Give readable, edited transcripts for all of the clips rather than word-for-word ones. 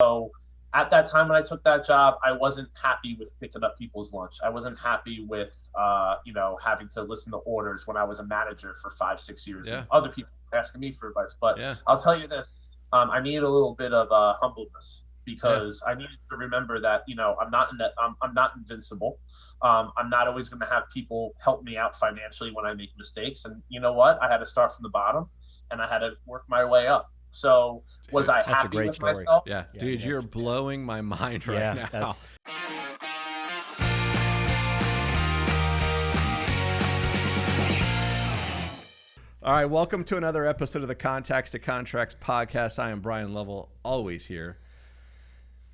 So at that time when I took that job, I wasn't happy with picking up people's lunch. I wasn't happy with, having to listen to orders when I was a manager for 5, 6 years, Yeah. and other people asking me for advice. But Yeah. I'll tell you this: I needed a little bit of humbleness Yeah. because I needed to remember that I'm not invincible. I'm not always going to have people help me out financially when I make mistakes. And you know what? I had to start from the bottom, and I had to work my way up. So was Dude, I that's a happy great with story. myself? yeah. Yeah, Dude, that's- you're blowing my mind right Yeah, now. that's All right, welcome to another episode of the Contacts to Contracts podcast. I am Bryan Lovell, always here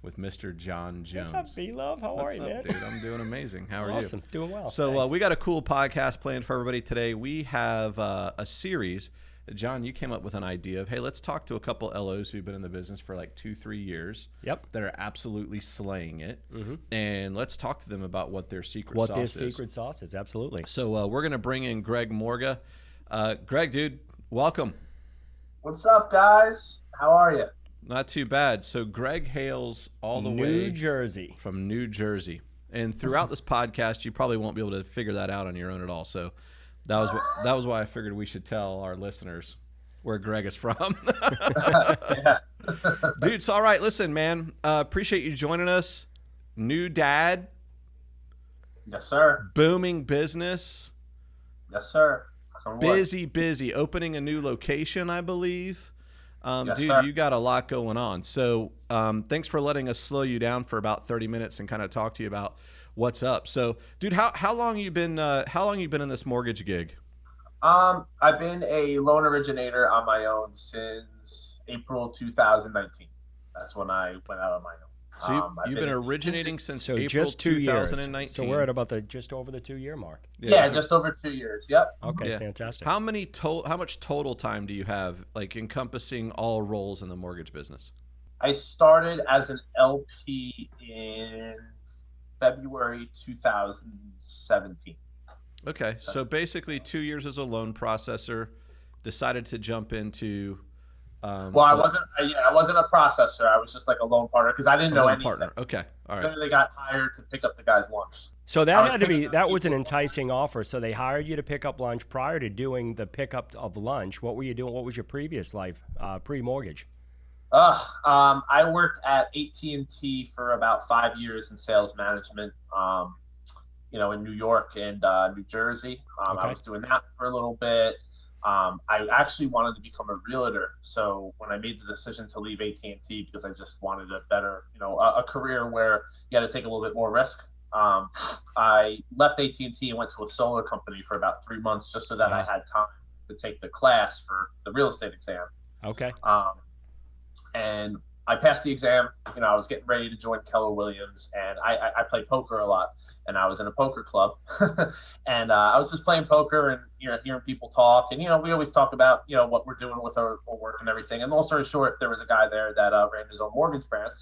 with Mr. John Jones. What's up, B-Love? How What's are you, up, man? dude? I'm doing amazing. How are Awesome. you? Doing well. So Thanks. we got a cool podcast planned for everybody today. We have a series. John, you came up with an idea of, hey, let's talk to a couple LOs who've been in the business for like 2-3 years. Yep. That are absolutely slaying it. And let's talk to them about what their secret What sauce their is. secret sauce is, absolutely. So we're going to bring in Greg Morga. Greg, dude, welcome. What's up, guys? How are you? Not too bad. So Greg hails all the New way Jersey. from New Jersey. And throughout this podcast, you probably won't be able to figure that out on your own at all. So that was why I figured we should tell our listeners where Greg is from. Yeah. Dude, it's all right. Listen, man, appreciate you joining us. New dad, Yes, sir. booming business, Yes, sir. busy, opening a new location, I believe. Yes, Dude, sir. you got a lot going on. So thanks for letting us slow you down for about 30 minutes and kind of talk to you about what's up. So, dude, how long you been in this mortgage gig? I've been a loan originator on my own since April 2019. That's when I went out on my own. So I've you've been originating since So April just 2 years. 2019. So we're at about just over the 2-year mark. Yeah, so just over 2 years. Yep. Okay, Yeah. fantastic. how much total time do you have, like encompassing all roles in the mortgage business? I started as an LP in February 2017. Okay, so basically 2 years as a loan processor, decided to jump into. Well, I wasn't a processor. I was just like a loan partner because I didn't know loan anything. partner. Okay, all right. Then they got hired to pick up the guy's lunch. So I that was had to be picking up that was an people. enticing offer. So they hired you to pick up lunch prior to doing the pickup of lunch. What were you doing? What was your previous life pre-mortgage? I worked at AT&T for about 5 years in sales management, in New York and New Jersey. I Okay. was doing that for a little bit. I actually wanted to become a realtor. So when I made the decision to leave AT&T because I just wanted a better, a career where you had to take a little bit more risk, I left AT&T and went to a solar company for about 3 months just so that I had time to take the class for the real estate exam. Okay. And I passed the exam. I was getting ready to join Keller Williams, and I play poker a lot, and I was in a poker club, and I was just playing poker and hearing people talk, and we always talk about what we're doing with our work and everything. And long story short, there was a guy there that ran his own mortgage branch,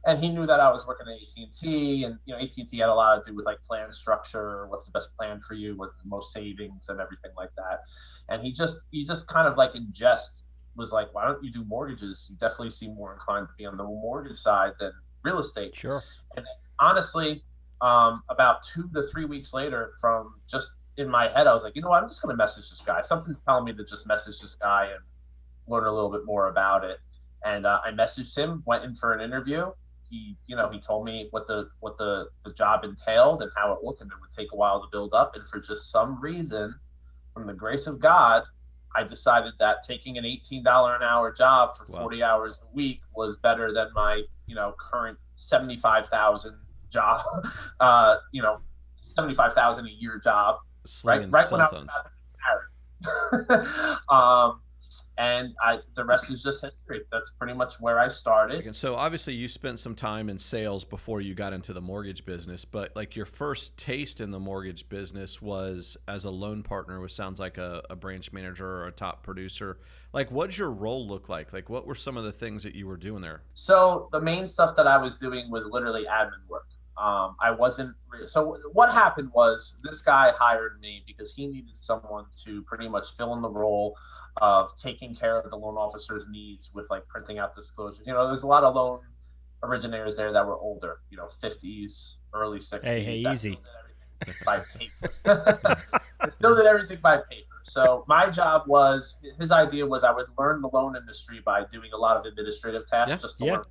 and he knew that I was working at AT&T, and AT&T had a lot to do with like plan structure, what's the best plan for you, what's the most savings, and everything like that. And he just kind of like in jest was like, why don't you do mortgages? You definitely seem more inclined to be on the mortgage side than real estate. Sure. And honestly, about 2 to 3 weeks later, from just in my head, I was like, you know what? I'm just going to message this guy. Something's telling me to just message this guy and learn a little bit more about it. And I messaged him, went in for an interview. He told me what the job entailed and how it looked, and it would take a while to build up. And for just some reason, from the grace of God, I decided that taking an $18 an hour job for 40 hours a week was better than my, current 75,000 job, 75,000 a year job. Slinging Right cell when phones. I was married. And the rest is just history. That's pretty much where I started. And so obviously you spent some time in sales before you got into the mortgage business, but like your first taste in the mortgage business was as a loan partner, which sounds like a branch manager or a top producer. Like, what'd your role look like? Like, what were some of the things that you were doing there? So the main stuff that I was doing was literally admin work. So what happened was this guy hired me because he needed someone to pretty much fill in the role of taking care of the loan officer's needs with like printing out disclosures. There's a lot of loan originators there that were older, 50s, early 60s. Hey, that easy. Still did everything by paper. Still did everything by paper. So my job was, his idea was I would learn the loan industry by doing a lot of administrative tasks just to learn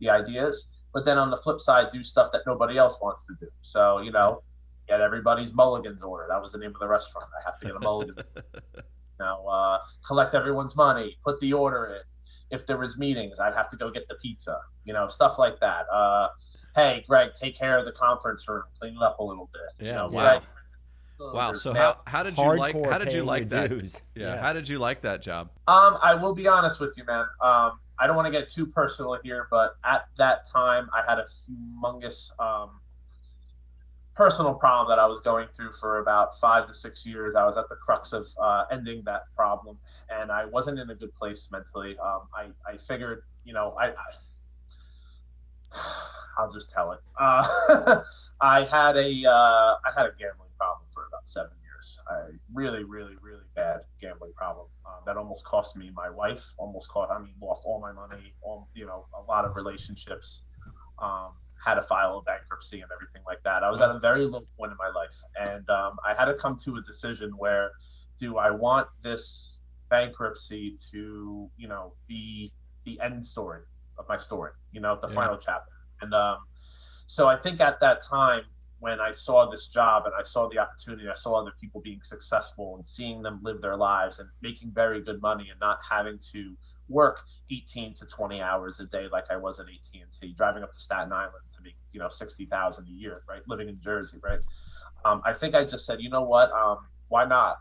the ideas. But then on the flip side, do stuff that nobody else wants to do. So, get everybody's mulligans order. That was the name of the restaurant. I have to get a mulligan. Collect everyone's money, put the order in. If there was meetings, I'd have to go get the pizza, stuff like that. Hey, Greg, take care of the conference room, clean it up a little bit. Yeah, wow. Wow. So how did you like that? Yeah. How did you like that job? I will be honest with you, man. I don't want to get too personal here, but at that time I had a humongous personal problem that I was going through for about 5 to 6 years. I was at the crux of ending that problem, and I wasn't in a good place mentally. I figured, I'll just tell it. I had a gambling problem for about 7 years. A really, really, really bad gambling problem that almost cost me my wife. Lost all my money. A lot of relationships. Had to file a bankruptcy and everything like that. I was at a very low point in my life, and I had to come to a decision where, do I want this bankruptcy to, be the end story of my story, the final chapter. And so I think at that time, when I saw this job and I saw the opportunity, I saw other people being successful and seeing them live their lives and making very good money and not having to work 18 to 20 hours a day like I was at AT&T, driving up to Staten Island to make, $60,000 a year, right? Living in Jersey, right? I think I just said, you know what? Why not?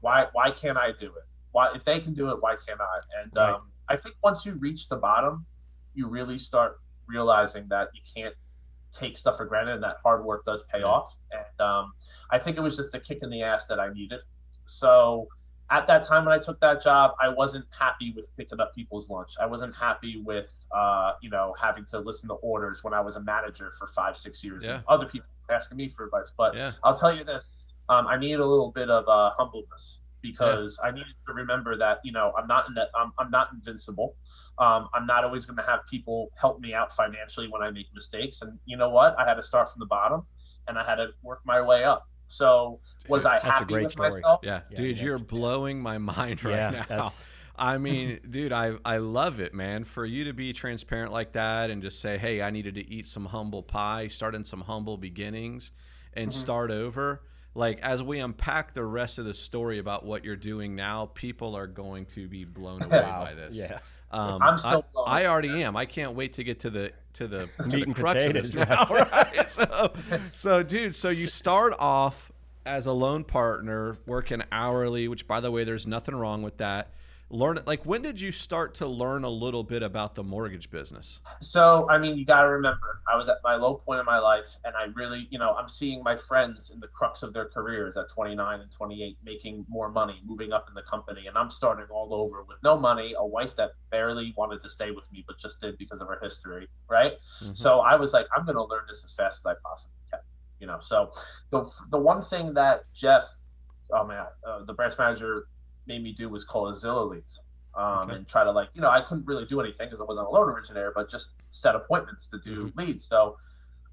Why can't I do it? Why, if they can do it, why can't I? And I think once you reach the bottom, you really start realizing that you can't take stuff for granted and that hard work does pay off. And I think it was just a kick in the ass that I needed. So at that time when I took that job, I wasn't happy with picking up people's lunch. I wasn't happy with, having to listen to orders when I was a manager for 5-6 years. Yeah. And other people asking me for advice. But I'll tell you this, I needed a little bit of humbleness, because I needed to remember that, I'm not invincible. I'm not always going to have people help me out financially when I make mistakes. And you know what? I had to start from the bottom and I had to work my way up. So was I happy with myself? Yeah, dude, you're blowing my mind right now. I mean, dude, I love it, man. For you to be transparent like that and just say, hey, I needed to eat some humble pie, start in some humble beginnings and start over. Like, as we unpack the rest of the story about what you're doing now, people are going to be blown away by this. Yeah. I'm still I already am. I can't wait to get to the meat and crux of this now. Right? So, dude, so you start off as a loan partner working hourly, which, by the way, there's nothing wrong with that. When did you start to learn a little bit about the mortgage business? So, I mean, you got to remember, I was at my low point in my life, and I really, I'm seeing my friends in the crux of their careers at 29 and 28 making more money, moving up in the company, and I'm starting all over with no money, a wife that barely wanted to stay with me, but just did because of her history, right? So I was like, I'm going to learn this as fast as I possibly can, So the one thing that Jeff, the branch manager, made me do was call Zillow leads and try to I couldn't really do anything because I wasn't a loan originator, but just set appointments to do leads. So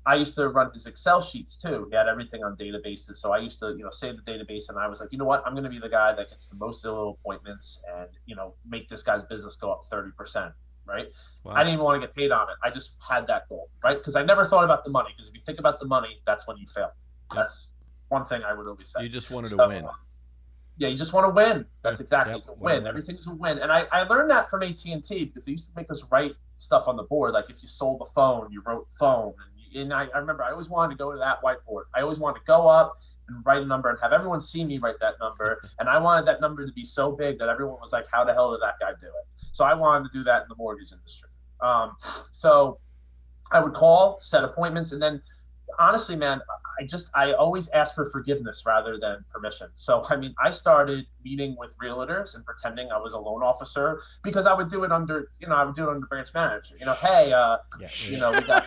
I used to run his Excel sheets too. He had everything on databases. So I used to, save the database, and I was like, you know what, I'm going to be the guy that gets the most Zillow appointments and, make this guy's business go up 30%. Right. Wow. I didn't even want to get paid on it. I just had that goal. Right. Because I never thought about the money, because if you think about the money, that's when you fail. That's one thing I would always say. You just wanted to win. Yeah, you just want to win. That's exactly it's a win. Everything's a win. And I learned that from AT&T, because they used to make us write stuff on the board. Like if you sold the phone, you wrote phone. And I remember I always wanted to go to that whiteboard. I always wanted to go up and write a number and have everyone see me write that number. And I wanted that number to be so big that everyone was like, how the hell did that guy do it? So I wanted to do that in the mortgage industry. So I would call, set appointments, and then honestly, man, I always ask for forgiveness rather than permission. So, I mean, I started meeting with realtors and pretending I was a loan officer, because I would do it under, branch manager. Hey, we got.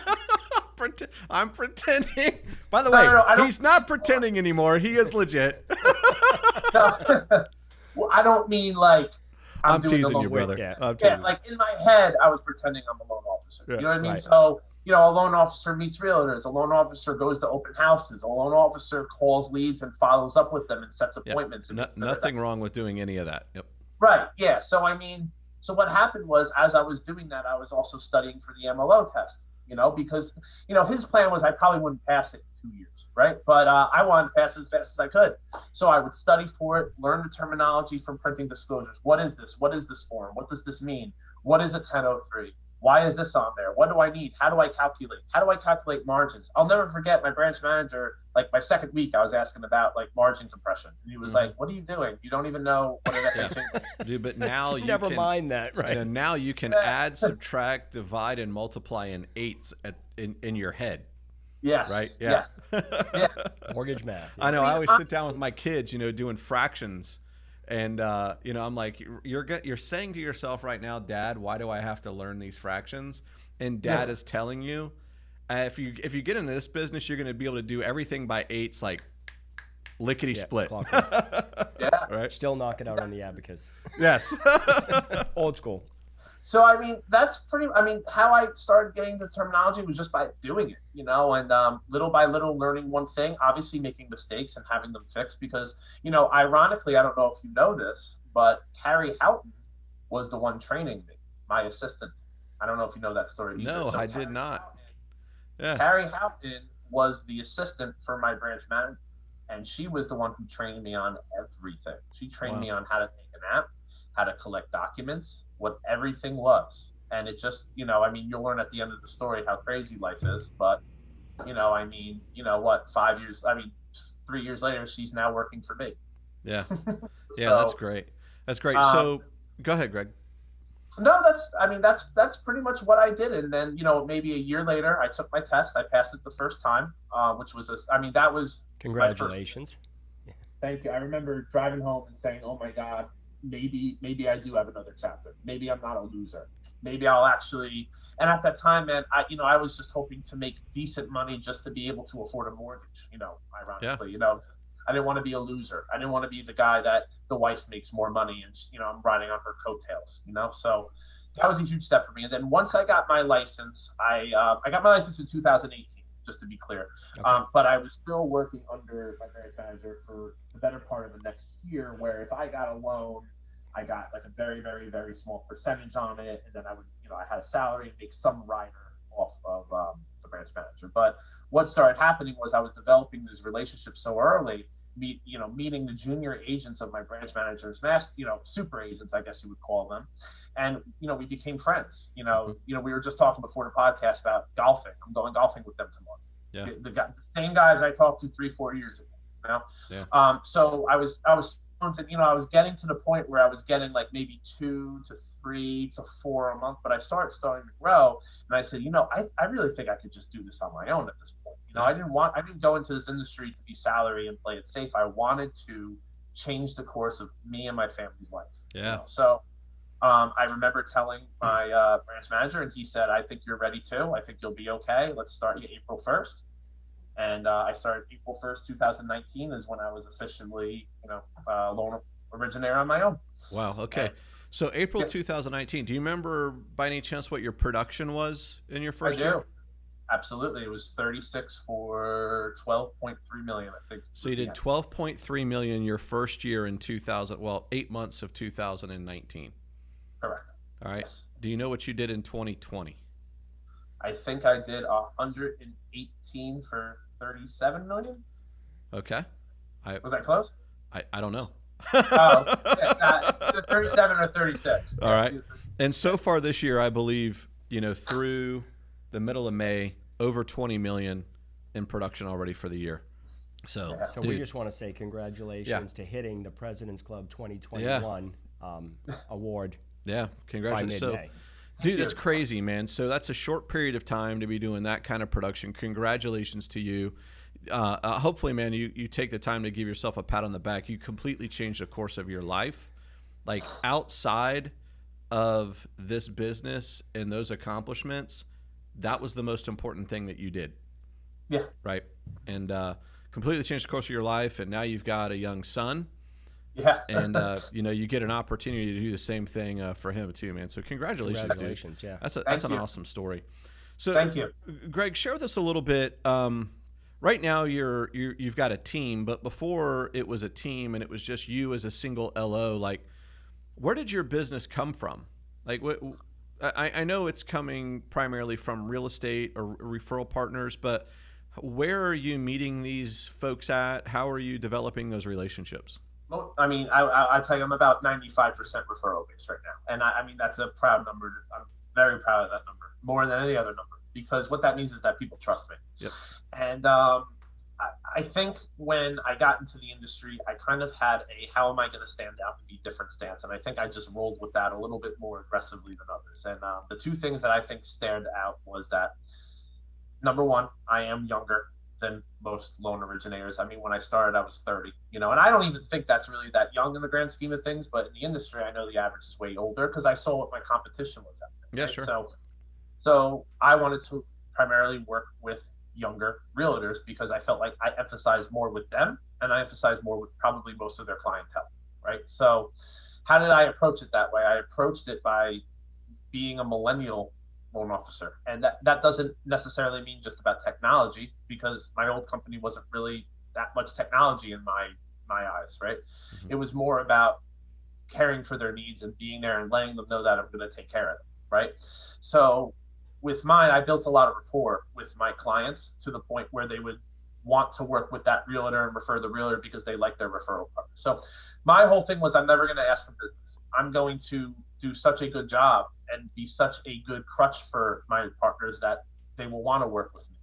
I'm pretending. By the way, he's not pretending anymore. He is legit. Well, I don't mean like I'm I'm doing the teasing you, loan. brother. Yeah. I'm Yeah, teasing. like in my head, I was pretending I'm a loan officer. Yeah. You know what I mean? Right. So, a loan officer meets realtors. A loan officer goes to open houses. A loan officer calls leads and follows up with them and sets Yeah. appointments. And Nothing wrong with doing any of that. Yep. right. Yeah. So, I mean, so what happened was as I was doing that, I was also studying for the MLO test, because, his plan was I probably wouldn't pass it in 2 years. Right. But I wanted to pass as fast as I could. So I would study for it, learn the terminology from printing disclosures. What is this? What is this form? What does this mean? What is a 1003? Why is this on there? What do I need? How do I calculate? How do I calculate margins? I'll never forget my branch manager, like my second week, I was asking about like margin compression. And he was like, what are you doing? You don't even know what an FHA is. Dude, but now you Never can, mind that, right? now you can add, subtract, divide, and multiply in eights in your head. Yes. Right? Yeah. Yes. Yeah. Mortgage math. I know. I always sit down with my kids, doing fractions. And I'm like, you're saying to yourself right now, Dad, why do I have to learn these fractions? And Dad is telling you, if you get into this business, you're going to be able to do everything by eights, like lickety split. Yeah. Right. Still knock it out on the abacus. Yes. Old school. So, I mean, how I started getting the terminology was just by doing it, and little by little learning one thing, obviously making mistakes and having them fixed because, ironically, I don't know if you know this, but Carrie Houghton was the one training me, my assistant. I don't know if you know that story either. No, So I did not. Yeah. Carrie Houghton was the assistant for my branch manager, and she was the one who trained me on everything. She trained me on how to make an app, how to collect documents, what everything was. And it just, you'll learn at the end of the story how crazy life is. But, 5 years, 3 years later, she's now working for me. Yeah. Yeah, So, that's great. That's great. So go ahead, Greg. No, that's pretty much what I did. And then, maybe a year later, I took my test. I passed it the first time, which was, that was. Congratulations. Thank you. I remember driving home and saying, oh my God, maybe I do have another chapter. Maybe I'm not a loser. Maybe I'll actually. And at that time, man, I was just hoping to make decent money just to be able to afford a mortgage. Ironically, I didn't want to be a loser. I didn't want to be the guy that the wife makes more money and I'm riding on her coattails. So that was a huge step for me. And then once I got my license, I got my license in 2018. Just to be clear. Okay. But I was still working under my branch manager for the better part of the next year, where if I got a loan, I got like a very, very, very small percentage on it. And then I would, I had a salary and make some rider off of the branch manager. But what started happening was I was developing this relationship so early, meeting the junior agents of my branch manager's super agents, I guess you would call them. And, we became friends. We were just talking before the podcast about golfing. I'm going golfing with them tomorrow. Yeah. The same guys I talked to 3-4 years ago. Yeah. So I was getting to the point where I was getting like maybe 2 to 3 to 4 a month, but I starting to grow. And I said, I really think I could just do this on my own at this point. I didn't go into this industry to be salary and play it safe. I wanted to change the course of me and my family's life. Yeah. So I remember telling my branch manager, and he said, I think you're ready too. I think you'll be okay. Let's start you April 1st. And I started April 1st, 2019 is when I was officially, loan originator on my own. Wow. Okay. So April 2019, do you remember by any chance what your production was in your first year? Absolutely. It was 36 for 12.3 million, I think. So you did 12.3 million your first year in 8 months of 2019. Correct. All right. Yes. Do you know what you did in 2020? I think I did 118 for 37 million. Okay. Was that close? I don't know. Oh, yeah, 37 or 36. All right. And so far this year, I believe, through the middle of May, over 20 million in production already for the year. So we just want to say congratulations to hitting the President's Club 2021 award. Yeah, congratulations. By mid-May. Dude, that's crazy, man. So that's a short period of time to be doing that kind of production. Congratulations to you. Hopefully, man, you take the time to give yourself a pat on the back. You completely changed the course of your life. Like outside of this business and those accomplishments, that was the most important thing that you did. Yeah. Right. And completely changed the course of your life. And now you've got a young son. Yeah. And you get an opportunity to do the same thing for him too, man. So congratulations, dude. Congratulations. Yeah. That's Thank an you. awesome story. So, Thank you. Greg, share with us a little bit. Right now, you've got a team, but before it was a team and it was just you as a single LO. Like, where did your business come from? Like, what? I know it's coming primarily from real estate or referral partners, but where are you meeting these folks at? How are you developing those relationships? Well, I mean, I tell you, I'm about 95% referral based right now. And I mean, that's a proud number. I'm very proud of that number, more than any other number, because what that means is that people trust me. Yep. And I think when I got into the industry, I kind of had a how am I going to stand out and be different stance. And I think I just rolled with that a little bit more aggressively than others. And the two things that I think stand out was that number one, I am younger than most loan originators. I mean, when I started, I was 30, and I don't even think that's really that young in the grand scheme of things. But in the industry, I know the average is way older because I saw what my competition was out there. Yeah, Right? sure. So I wanted to primarily work with younger realtors because I felt like I emphasized more with them and I emphasized more with probably most of their clientele. Right. So how did I approach it that way? I approached it by being a millennial loan officer. And that doesn't necessarily mean just about technology because my old company wasn't really that much technology in my eyes, right? Mm-hmm. It was more about caring for their needs and being there and letting them know that I'm going to take care of them, right? So with mine, I built a lot of rapport with my clients to the point where they would want to work with that realtor and refer the realtor because they like their referral partner. So my whole thing was I'm never going to ask for business. I'm going to do such a good job and be such a good crutch for my partners that they will want to work with me,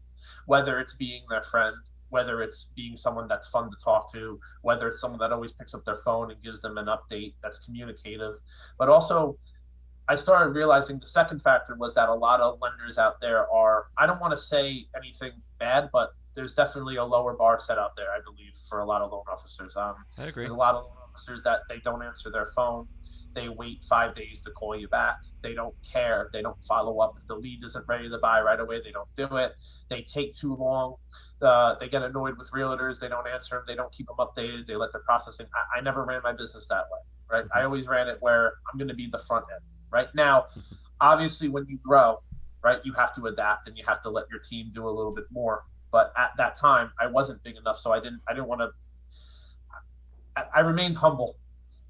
whether it's being their friend, whether it's being someone that's fun to talk to, whether it's someone that always picks up their phone and gives them an update that's communicative. But also, I started realizing the second factor was that a lot of lenders out there are, I don't want to say anything bad, but there's definitely a lower bar set out there, I believe, for a lot of loan officers. I agree. There's a lot of loan officers that they don't answer their phone. They wait 5 days to call you back. They don't care. They don't follow up. If the lead isn't ready to buy right away, they don't do it. They take too long. They get annoyed with realtors. They don't answer them. They don't keep them updated. They let the processing. I never ran my business that way, right? Mm-hmm. I always ran it where I'm going to be the front end, right? Now, obviously, when you grow, right, you have to adapt and you have to let your team do a little bit more. But at that time, I wasn't big enough, so I didn't want to. I remained humble.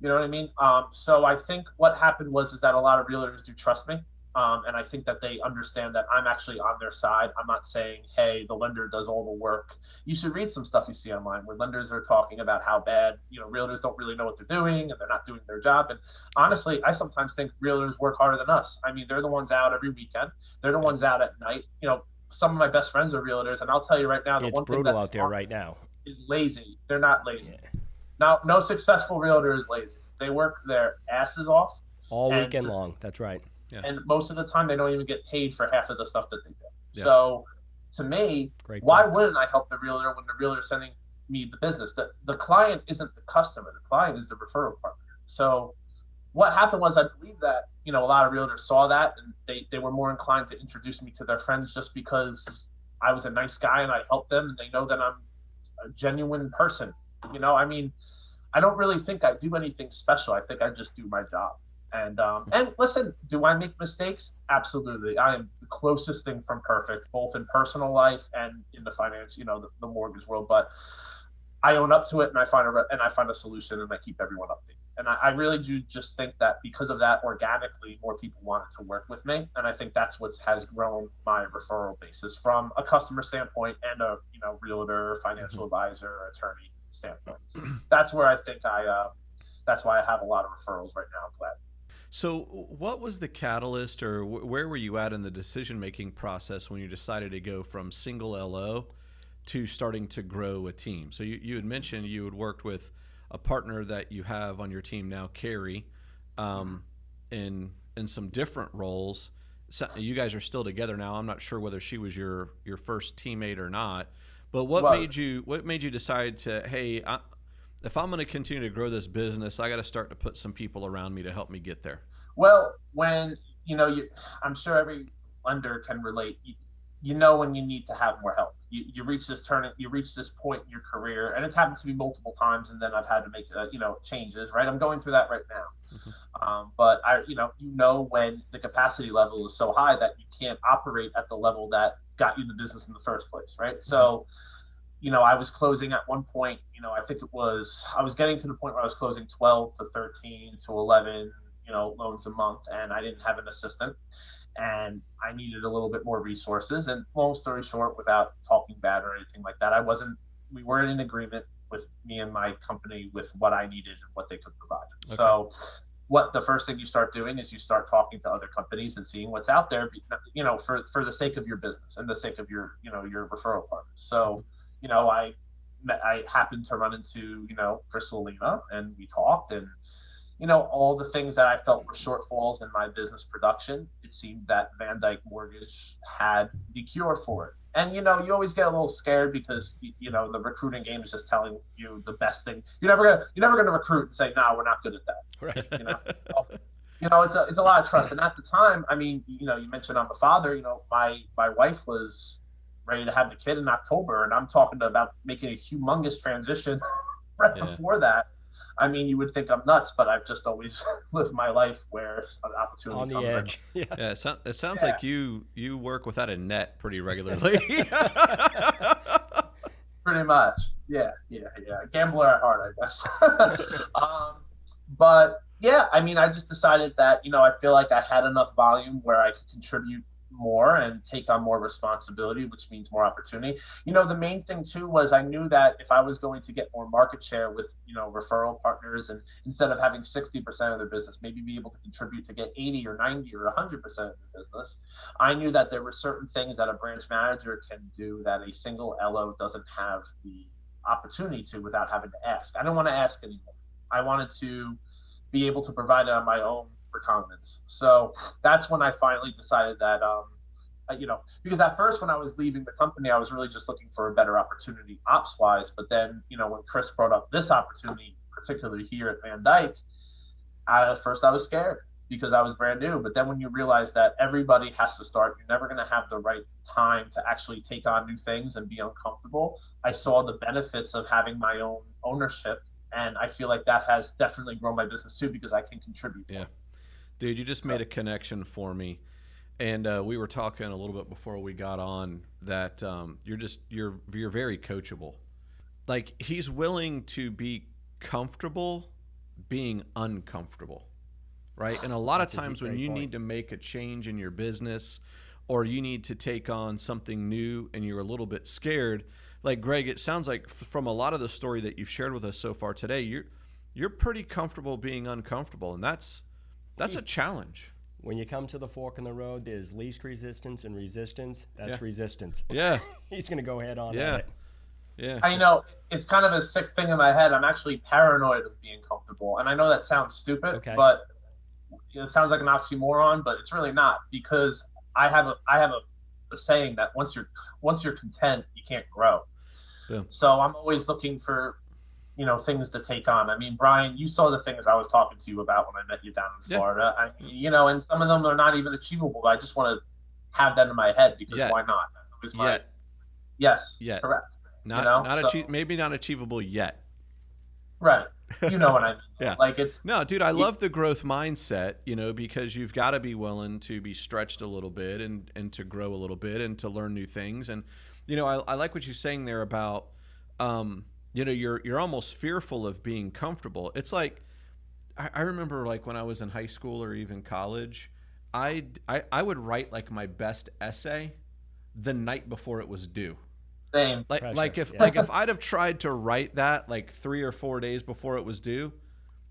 You know what I mean? So I think what happened is that a lot of realtors do trust me. And I think that they understand that I'm actually on their side. I'm not saying, hey, the lender does all the work. You should read some stuff you see online where lenders are talking about how bad, realtors don't really know what they're doing and they're not doing their job. And honestly, I sometimes think realtors work harder than us. I mean, they're the ones out every weekend. They're the ones out at night. Some of my best friends are realtors. And I'll tell you right now, It's brutal out there right now. Is lazy. They're not lazy. Yeah. Now, no successful realtor is lazy. They work their asses off all weekend long. That's right. Yeah. And most of the time, they don't even get paid for half of the stuff that they do. Yeah. So, to me, why wouldn't I help the realtor when the realtor is sending me the business? The client isn't the customer. The client is the referral partner. So, what happened was I believe that a lot of realtors saw that and they were more inclined to introduce me to their friends just because I was a nice guy and I helped them and they know that I'm a genuine person. I mean, I don't really think I do anything special. I think I just do my job. And listen, do I make mistakes? Absolutely. I am the closest thing from perfect, both in personal life and in the finance, the mortgage world. But I own up to it, and I find a solution, and I keep everyone updated. And I really do just think that because of that, organically, more people wanted to work with me, and I think that's what has grown my referral basis from a customer standpoint and a realtor, financial advisor, or attorney standpoint. That's where I think that's why I have a lot of referrals right now. I'm glad. So what was the catalyst or where were you at in the decision-making process when you decided to go from single LO to starting to grow a team? So you had mentioned you had worked with a partner that you have on your team now, Carrie, in some different roles. So you guys are still together now. I'm not sure whether she was your first teammate or not, but what made you decide to, hey, if I'm going to continue to grow this business, I got to start to put some people around me to help me get there? Well, when, I'm sure every lender can relate, when you need to have more help, you reach this you reach this point in your career, and it's happened to me multiple times, and then I've had to make changes. Right, I'm going through that right now. But when the capacity level is so high that you can't operate at the level that got you the business in the first place, right? So, I was closing at one point, I was getting to the point where I was closing 12 to 13 to 11, loans a month, and I didn't have an assistant, and I needed a little bit more resources. And long story short, without talking bad or anything like that, we weren't in agreement with me and my company with what I needed and what they could provide. Okay. So the first thing you start doing is you start talking to other companies and seeing what's out there, for the sake of your business and the sake of your referral partners. So, I happened to run into, Crystal Lima, and we talked, and, all the things that I felt were shortfalls in my business production, it seemed that VanDyk Mortgage had the cure for it. And, you always get a little scared because, the recruiting game is just telling you the best thing. You're never going to recruit and say, no, we're not good at that. Right. It's a lot of trust. And at the time, you mentioned I'm a father, my wife was ready to have the kid in October, and I'm talking about making a humongous transition right before that. You would think I'm nuts, but I've just always lived my life where an opportunity on the comes edge. In. Yeah, it sounds like you work without a net pretty regularly. Pretty much. Yeah. Gambler at heart, I guess. But yeah, I just decided that, I feel like I had enough volume where I could contribute more and take on more responsibility, which means more opportunity. The main thing too was I knew that if I was going to get more market share with, referral partners, and instead of having 60% of their business, maybe be able to contribute to get 80 or 90 or 100% of the business, I knew that there were certain things that a branch manager can do that a single LO doesn't have the opportunity to without having to ask. I don't want to ask anymore. I wanted to be able to provide it on my own recognizance. So that's when I finally decided that, because at first when I was leaving the company, I was really just looking for a better opportunity ops wise. But then, when Chris brought up this opportunity, particularly here at VanDyk, at first I was scared because I was brand new. But then when you realize that everybody has to start, you're never going to have the right time to actually take on new things and be uncomfortable. I saw the benefits of having my own ownership. And I feel like that has definitely grown my business too, because I can contribute. Yeah. Dude, you just made a connection for me, and we were talking a little bit before we got on that you're very coachable. Like, he's willing to be comfortable being uncomfortable, right? And a lot of times when you need to make a change in your business, or you need to take on something new and you're a little bit scared, like Greg, it sounds like from a lot of the story that you've shared with us so far today, you're pretty comfortable being uncomfortable, and that's a challenge. When you come to the fork in the road, there's least resistance and resistance. That's resistance. Yeah. He's going to go head on at it. Yeah. It's kind of a sick thing in my head. I'm actually paranoid of being comfortable. And I know that sounds stupid, but it sounds like an oxymoron, but it's really not, because I have a saying that once you're content, you can't grow. Yeah. So I'm always looking for things to take on. Bryan, you saw the things I was talking to you about when I met you down in Florida. And some of them are not even achievable, but I just want to have that in my head, because why not? That's always yes, correct. Maybe not achievable yet. Right. You know what I mean? Yeah. Like, no, dude, I love the growth mindset, because you've got to be willing to be stretched a little bit and to grow a little bit and to learn new things. And, I like what you're saying there about, you're almost fearful of being comfortable. It's like, I remember, like, when I was in high school or even college, I would write like my best essay the night before it was due. Same. Like if I'd have tried to write that like 3 or 4 days before it was due,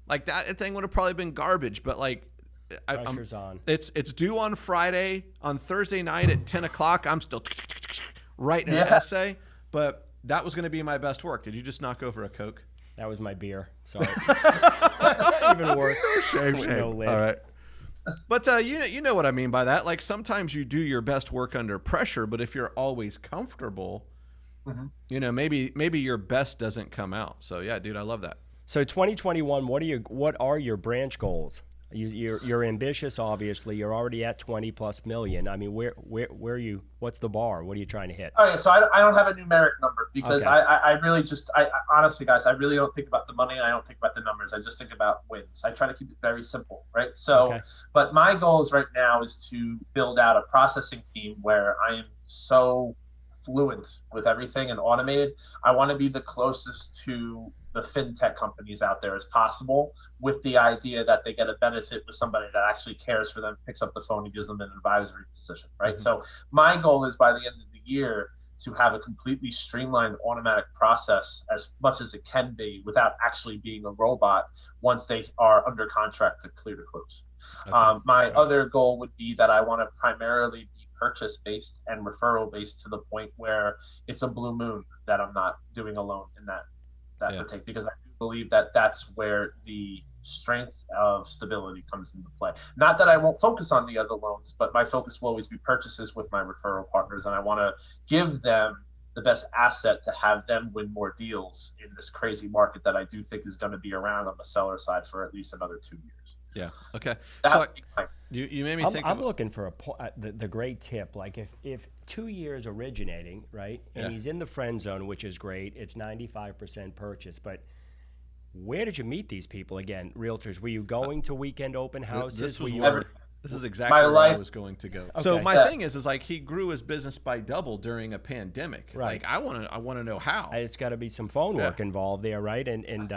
like that thing would have probably been garbage. But like, pressure's on. It's due on Friday. On Thursday night at 10 o'clock, I'm still writing an essay. But that was going to be my best work. Did you just knock over a Coke? That was my beer. Sorry. Even worse. Shame. No lid. All right. But you know what I mean by that. Like, sometimes you do your best work under pressure, but if you're always comfortable, maybe your best doesn't come out. So yeah, dude, I love that. So 2021, what are your branch goals? You're ambitious, obviously. You're already at 20 plus million. I mean, where are you? What's the bar? What are you trying to hit? Okay, so I don't have a numeric number because Okay. I really just honestly, guys, I really don't think about the money. I don't think about the numbers. I just think about wins. I try to keep it very simple, right? So, Okay. but my goals right now is to build out a processing team where I am so fluent with everything and automated. I want to be the closest to the fintech companies out there as possible, with the idea that they get a benefit with somebody that actually cares for them, picks up the phone, and gives them an advisory position, right? Mm-hmm. So my goal is by the end of the year to have a completely streamlined automatic process as much as it can be without actually being a robot once they are under contract to clear to close. Okay. My Nice. other goal would be that I want to primarily be purchase based and referral based to the point where it's a blue moon that I'm not doing alone in that Yeah. partake, because I do believe that that's where the strength of stability comes into play. Not that I won't focus on the other loans, but my focus will always be purchases with my referral partners, and I want to give them the best asset to have them win more deals in this crazy market that I do think is going to be around on the seller side for at least another 2 years. Yeah. Okay. That So would be my you made me think I'm of looking for the great tip. Like if 2 years originating, right, and Yeah. he's in the friend zone, which is great. It's 95% purchase, but where did you meet these people again? Realtors? Were you going to weekend open houses? this Were was you? where this is exactly my where I life. was going to go. So Okay. my Yeah. thing is like he grew his business by double during a pandemic. Right. Like I want to know how. It's got to be some phone work involved there, right? And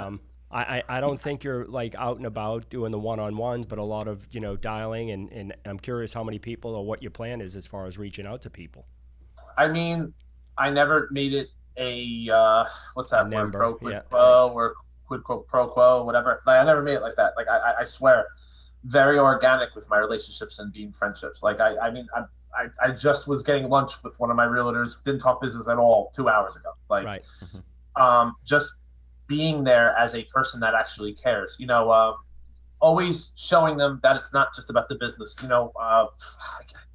I don't think you're like out and about doing the one-on-ones, but a lot of dialing. And I'm curious how many people or what your plan is as far as reaching out to people. I mean, I never made it a what's A that word? number, Pro quid yeah. quo or quid pro quo, whatever. Like I never made it like that. Like I swear, very organic with my relationships and being friendships. Like I mean, I just was getting lunch with one of my realtors. Didn't talk business at all 2 hours ago. Like Right. just being there as a person that actually cares. Always showing them that it's not just about the business.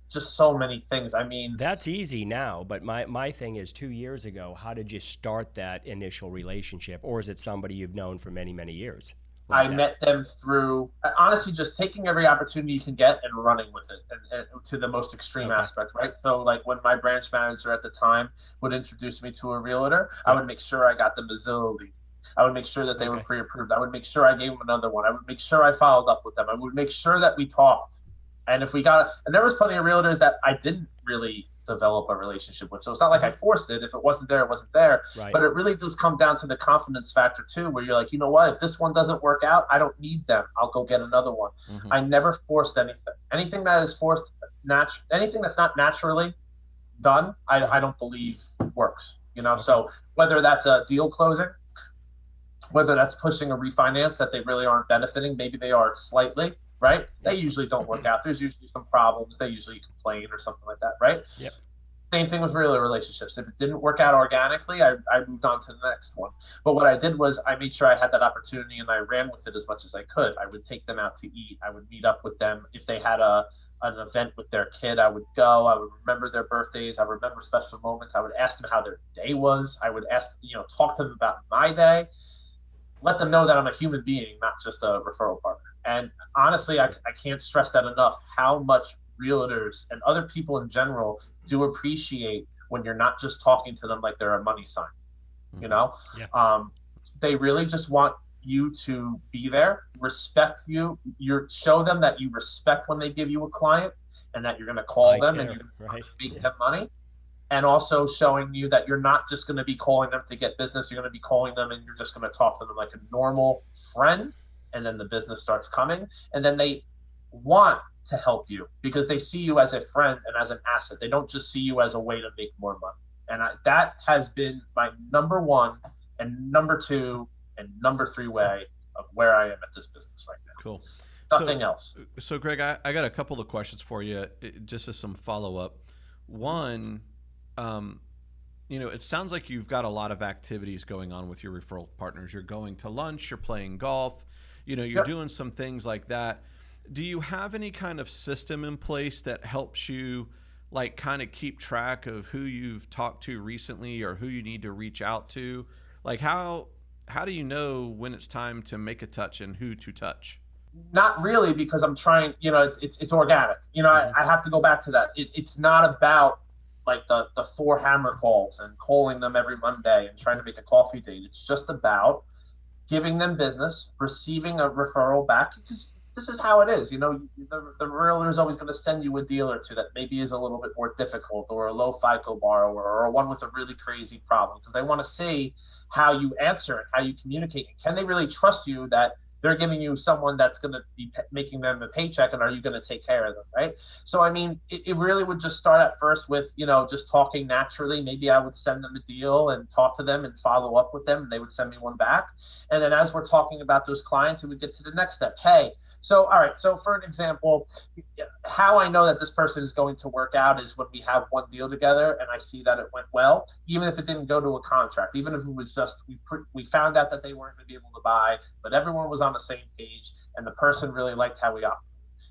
Just so many things. I mean, That's easy now, but my thing is 2 years ago, how did you start that initial relationship? Or is it somebody you've known for many, many years? I Like that? met them through honestly just taking every opportunity you can get and running with it, and to the most extreme Okay. aspect, right? So, like when my branch manager at the time would introduce me to a realtor, I Yeah. would make sure I got them a Zillow lead. I would make sure that they were Okay. pre-approved. I would make sure I gave them another one. I would make sure I followed up with them. I would make sure that we talked. And if we got, and there was plenty of realtors that I didn't really develop a relationship with. So it's not like I forced it. If it wasn't there, it wasn't there. Right. But it really does come down to the confidence factor too, where you're like, you know what? If this one doesn't work out, I don't need them. I'll go get another one. Mhm. I never forced anything. Anything that is forced, anything that's not naturally done, I don't believe works. So whether that's a deal closing, whether that's pushing a refinance that they really aren't benefiting, maybe they are slightly, right? They usually don't work out. There's usually some problems. They usually complain or something like that, right? Yep. Same thing with real relationships. If it didn't work out organically, I moved on to the next one. But what I did was I made sure I had that opportunity and I ran with it as much as I could. I would take them out to eat. I would meet up with them. If they had an event with their kid, I would go. I would remember their birthdays. I would remember special moments. I would ask them how their day was. I would talk to them about my day. Let them know that I'm a human being, not just a referral partner. And honestly, I can't stress that enough, how much realtors and other people in general do appreciate when you're not just talking to them like they're a money sign. Yeah. They really just want you to be there, respect you. Show them that you respect when they give you a client and that you're going to call them and you're going right? to make them money. And also showing you that you're not just going to be calling them to get business. You're going to be calling them and you're just going to talk to them like a normal friend. And then the business starts coming. And then they want to help you because they see you as a friend and as an asset. They don't just see you as a way to make more money. And that has been my number one and number two and number three way of where I am at this business right now. Cool. Nothing else. So Greg, I got a couple of questions for you, just as some follow up. One, it sounds like you've got a lot of activities going on with your referral partners. You're going to lunch, you're playing golf, you're Yep. doing some things like that. Do you have any kind of system in place that helps you like kind of keep track of who you've talked to recently or who you need to reach out to? Like how do you know when it's time to make a touch and who to touch? Not really, because I'm trying, it's organic. I have to go back to that. It's not about like the four hammer calls and calling them every Monday and trying to make a coffee date. It's just about giving them business, receiving a referral back, because this is how it is. The realtor is always going to send you a deal or two that maybe is a little bit more difficult, or a low FICO borrower, or one with a really crazy problem, because they want to see how you answer and how you communicate. And can they really trust you that they're giving you someone that's going to be making them a paycheck, and are you going to take care of them, right? So, I mean, it really would just start at first with, just talking naturally. Maybe I would send them a deal and talk to them and follow up with them, and they would send me one back. And then as we're talking about those clients, we would get to the next step. Hey, so, all right, so for an example, how I know that this person is going to work out is when we have one deal together and I see that it went well, even if it didn't go to a contract, even if it was just, we found out that they weren't going to be able to buy, but everyone was on the same page and the person really liked how we operated.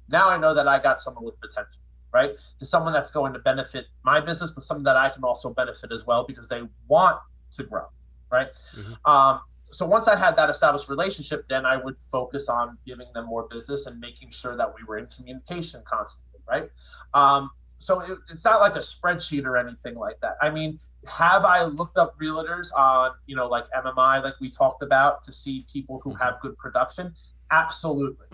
Now I know that I got someone with potential, right? To someone that's going to benefit my business, but someone that I can also benefit as well, because they want to grow, right? So once I had that established relationship, then I would focus on giving them more business and making sure that we were in communication constantly, right? So it's not like a spreadsheet or anything like that. I mean, have I looked up realtors on, like MMI, like we talked about, to see people who have good production? Absolutely.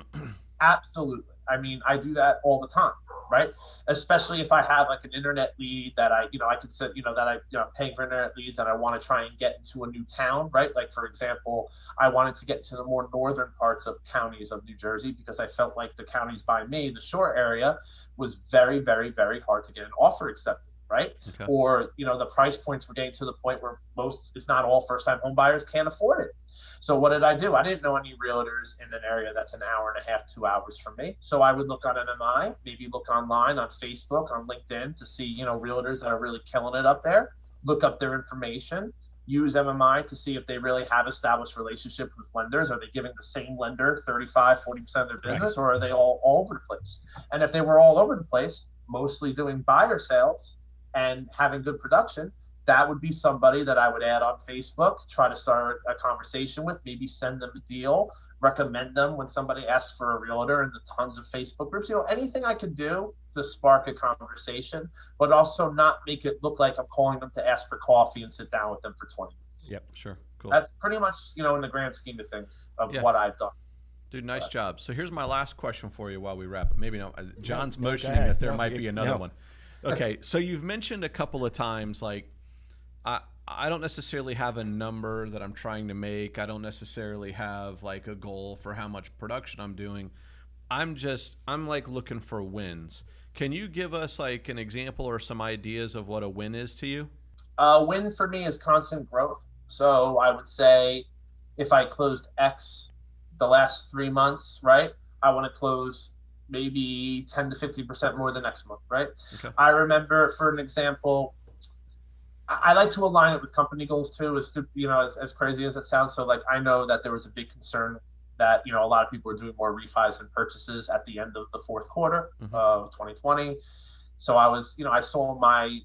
Absolutely. I mean, I do that all the time, right? Especially if I have like an internet lead that I could set, I'm paying for internet leads and I want to try and get into a new town, right? Like, for example, I wanted to get to the more northern parts of counties of New Jersey, because I felt like the counties by me, the shore area, was very, very, very hard to get an offer accepted, right? Okay. Or, the price points were getting to the point where most, if not all, first-time home buyers can't afford it. So what did I do? I didn't know any realtors in an area that's an hour and a half, 2 hours from me. So I would look on MMI, maybe look online on Facebook, on LinkedIn, to see, realtors that are really killing it up there, look up their information, use MMI to see if they really have established relationships with lenders. Are they giving the same lender 35, 40% of their business, or are they all over the place? And if they were all over the place, mostly doing buyer sales and having good production, that would be somebody that I would add on Facebook, try to start a conversation with, maybe send them a deal, recommend them when somebody asks for a realtor in the tons of Facebook groups. Anything I could do to spark a conversation, but also not make it look like I'm calling them to ask for coffee and sit down with them for 20 minutes. Yep, sure. Cool. That's pretty much, in the grand scheme of things of what I've done. Dude, nice job. So here's my last question for you while we wrap up. Maybe no, John's motioning that there might be another one. Okay, so you've mentioned a couple of times, like, I don't necessarily have a number that I'm trying to make. I don't necessarily have like a goal for how much production I'm doing. I'm like looking for wins. Can you give us like an example or some ideas of what a win is to you? A win for me is constant growth. So I would say if I closed X the last 3 months, right, I want to close maybe 10 to 50% more the next month, right? Okay. I remember, for an example, I like to align it with company goals too, as crazy as it sounds. So like, I know that there was a big concern that, a lot of people were doing more refis and purchases at the end of the fourth quarter of 2020. So I was, I saw my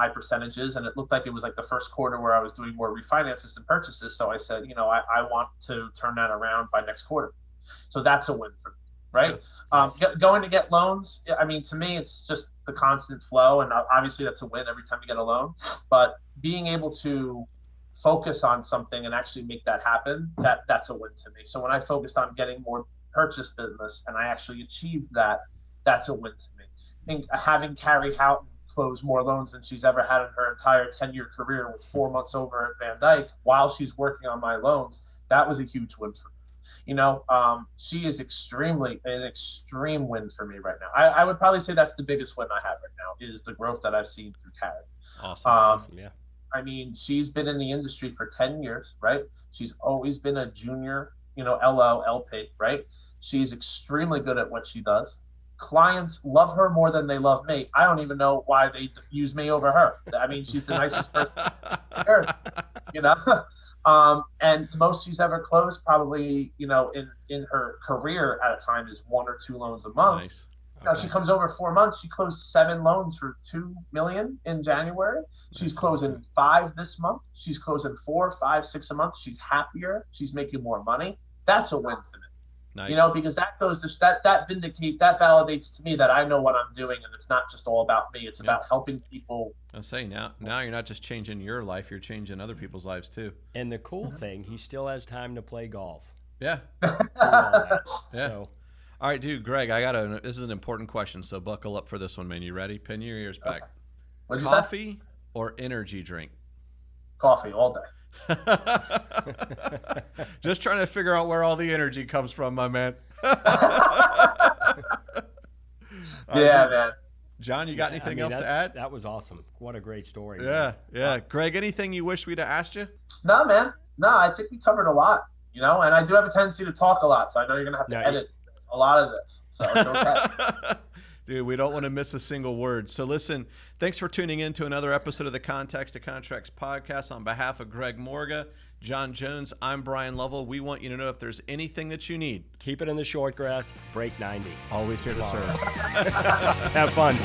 percentages, and it looked like it was like the first quarter where I was doing more refinances than purchases. So I said, I want to turn that around by next quarter. So that's a win for me, right? Going to get loans, I mean, to me, it's just the constant flow, and obviously that's a win every time you get a loan. But being able to focus on something and actually make that happen, that's a win to me. So when I focused on getting more purchase business and I actually achieved that, that's a win to me. I think having Carrie Houghton close more loans than she's ever had in her entire 10-year career with 4 months over at VanDyk while she's working on my loans, that was a huge win for me. She is an extreme win for me right now. I would probably say that's the biggest win I have right now, is the growth that I've seen through Carrie. Awesome. Yeah. I mean, she's been in the industry for 10 years, right? She's always been a junior, LO, LP, right? She's extremely good at what she does. Clients love her more than they love me. I don't even know why they use me over her. I mean, she's the nicest person on earth, and the most she's ever closed, probably, in her career at a time, is 1 or 2 loans a month. Nice. Okay. She comes over 4 months. She closed 7 loans for $2 million in January. She's closing 5 this month. She's closing 4, 5, 6 a month. She's happier. She's making more money. That's a win to me. Nice. You know, because that goes to that validates to me that I know what I'm doing, and it's not just all about me. It's about helping people. I'll say now you're not just changing your life, you're changing other people's lives too. And the cool thing, he still has time to play golf. Yeah. Yeah. So, all right, dude, Greg, this is an important question, so buckle up for this one, man. You ready? Pin your ears back. Okay. Coffee or energy drink? Coffee all day. Just trying to figure out where all the energy comes from, my man. Yeah, man. John, you got anything else to add? That was awesome. What a great story. Yeah, yeah. Greg, anything you wish we'd have asked you? No, man. No, I think we covered a lot, you know, and I do have a tendency to talk a lot, so I know you're going to have to edit a lot of this. So it's okay. Dude, we don't want to miss a single word. So listen, thanks for tuning in to another episode of the Context to Contracts podcast. On behalf of Greg Morga, John Jones, I'm Bryan Lovell. We want you to know if there's anything that you need. Keep it in the short grass, break 90. Always here to serve. Have fun.